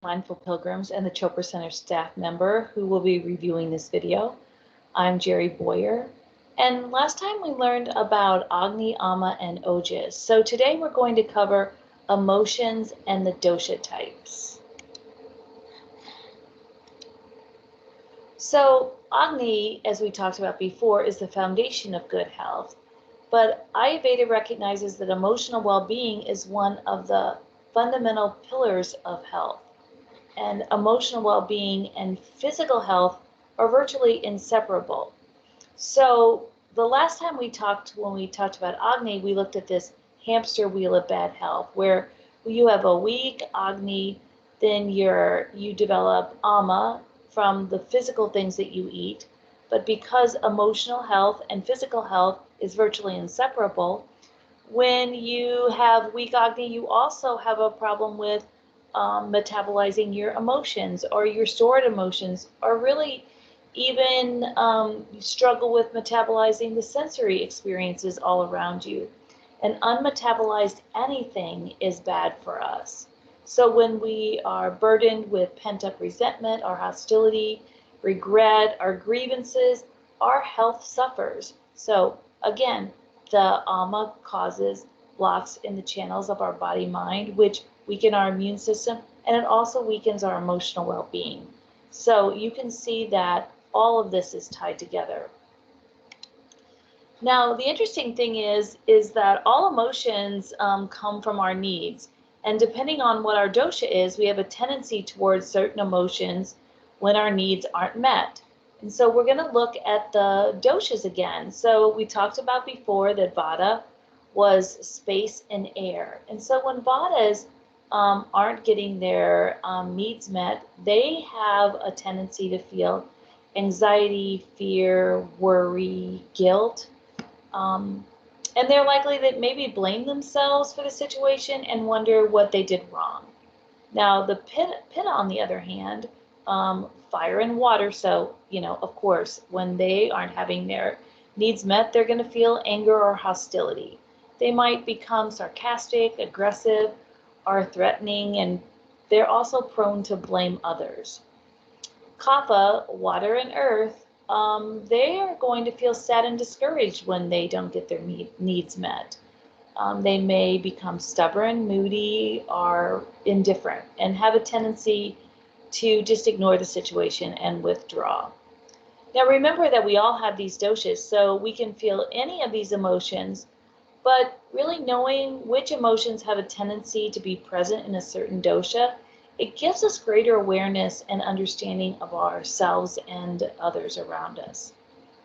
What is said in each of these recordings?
Mindful Pilgrims and the Chopra Center staff member who will be reviewing this video. I'm Jerry Boyer, and last time we learned about Agni, Ama, and Ojas. So today we're going to cover emotions and the dosha types. So Agni, as we talked about before, is the foundation of good health, but Ayurveda recognizes that emotional well-being is one of the fundamental pillars of health. And emotional well-being and physical health are virtually inseparable. So the last time when we talked about Agni, we looked at this hamster wheel of bad health, where you have a weak Agni, then you develop Ama from the physical things that you eat. But because emotional health and physical health is virtually inseparable, when you have weak Agni, you also have a problem with metabolizing your emotions or your stored emotions, or really even you struggle with metabolizing the sensory experiences all around you. And unmetabolized anything is bad for us. So when we are burdened with pent-up resentment or hostility, regret, or grievances, our health suffers. So again, the Ama causes blocks in the channels of our body-mind, which weaken our immune system, and it also weakens our emotional well-being. So you can see that all of this is tied together. Now, the interesting thing is that all emotions come from our needs, and depending on what our dosha is, we have a tendency towards certain emotions when our needs aren't met. And so we're going to look at the doshas again. So we talked about before that Vata was space and air. And so when Vatas aren't getting their needs met, they have a tendency to feel anxiety, fear, worry, guilt. And they're likely to maybe blame themselves for the situation and wonder what they did wrong. Now, the Pitta, on the other hand, fire and water. So, of course, when they aren't having their needs met, they're going to feel anger or hostility. They might become sarcastic, aggressive, or threatening, and they're also prone to blame others. Kapha, water and earth, they are going to feel sad and discouraged when they don't get their needs met. They may become stubborn, moody, or indifferent, and have a tendency to just ignore the situation and withdraw. Now remember that we all have these doshas, so we can feel any of these emotions, but really knowing which emotions have a tendency to be present in a certain dosha, it gives us greater awareness and understanding of ourselves and others around us.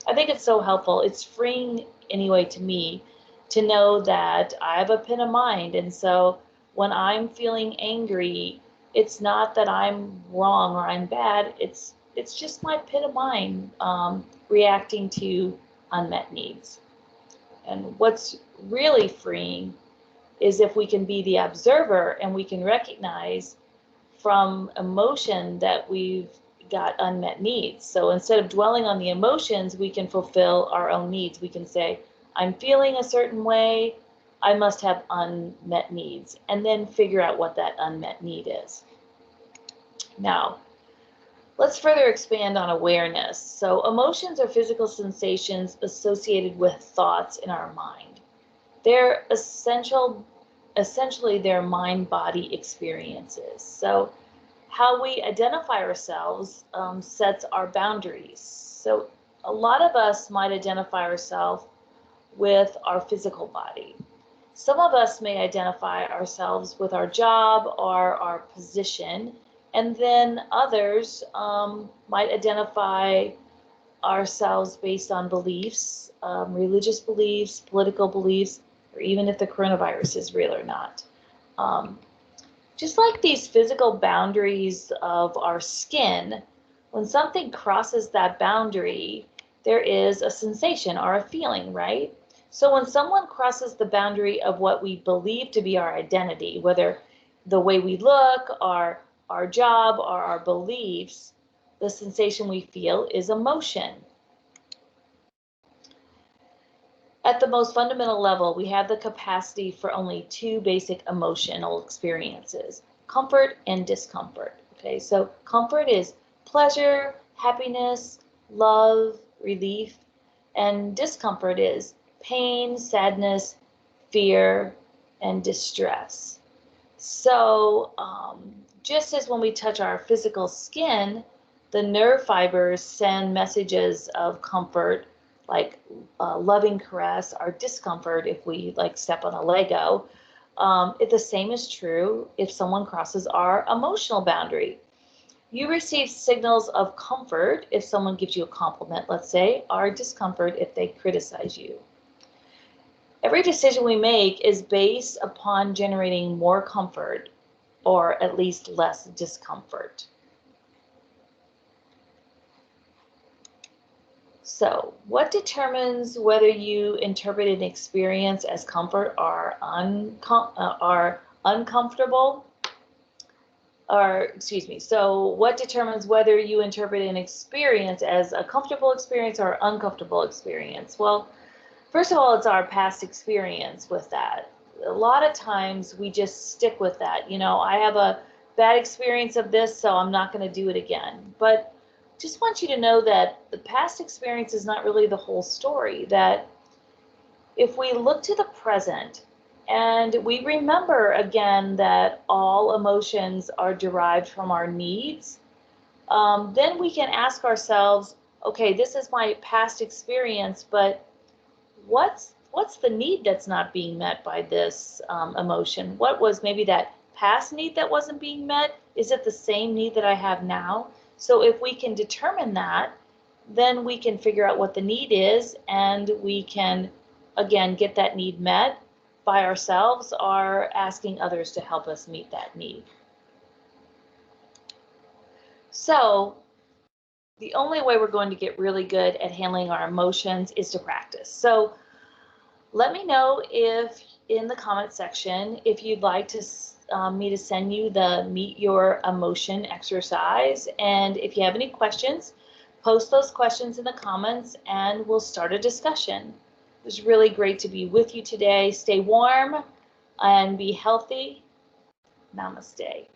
I think it's so helpful. It's freeing, anyway, to me, to know that I have a Pitta mind, and so when I'm feeling angry, it's not that I'm wrong or I'm bad. It's just my Pitta mind reacting to unmet needs. And what's really freeing is if we can be the observer and we can recognize from emotion that we've got unmet needs. So instead of dwelling on the emotions, we can fulfill our own needs. We can say, I'm feeling a certain way, I must have unmet needs, and then figure out what that unmet need is. Now, let's further expand on awareness. So emotions are physical sensations associated with thoughts in our mind. They're essentially their mind-body experiences. So how we identify ourselves sets our boundaries. So a lot of us might identify ourselves with our physical body. Some of us may identify ourselves with our job or our position, and then others might identify ourselves based on beliefs, religious beliefs, political beliefs, or even if the coronavirus is real or not. Just like these physical boundaries of our skin, when something crosses that boundary, there is a sensation or a feeling, right? So when someone crosses the boundary of what we believe to be our identity, whether the way we look, our job, or our beliefs, the sensation we feel is emotion. At the most fundamental level, we have the capacity for only two basic emotional experiences, comfort and discomfort. Okay, so comfort is pleasure, happiness, love, relief, and discomfort is pain, sadness, fear, and distress. So just as when we touch our physical skin, the nerve fibers send messages of comfort, like a loving caress, or discomfort if we like step on a Lego. The same is true if someone crosses our emotional boundary. You receive signals of comfort if someone gives you a compliment, let's say, or discomfort if they criticize you. Every decision we make is based upon generating more comfort or at least less discomfort. So, what determines whether you interpret an experience as comfort or uncomfortable? So what determines whether you interpret an experience as a comfortable experience or uncomfortable experience? Well, first of all, it's our past experience with that. A lot of times we just stick with that. You know, I have a bad experience of this, so I'm not going to do it again. But just want you to know that the past experience is not really the whole story. That if we look to the present and we remember again that all emotions are derived from our needs, then we can ask ourselves, okay, this is my past experience, but what's the need that's not being met by this emotion? What was maybe that past need that wasn't being met? Is it the same need that I have now? So if we can determine that, then we can figure out what the need is, and we can again get that need met by ourselves or asking others to help us meet that need. So the only way we're going to get really good at handling our emotions is to practice. So let me know if in the comment section if you'd like to me to send you the Meet Your Emotion exercise, and if you have any questions, post those questions in the comments and we'll start a discussion. It was really great to be with you today. Stay warm and be healthy. Namaste.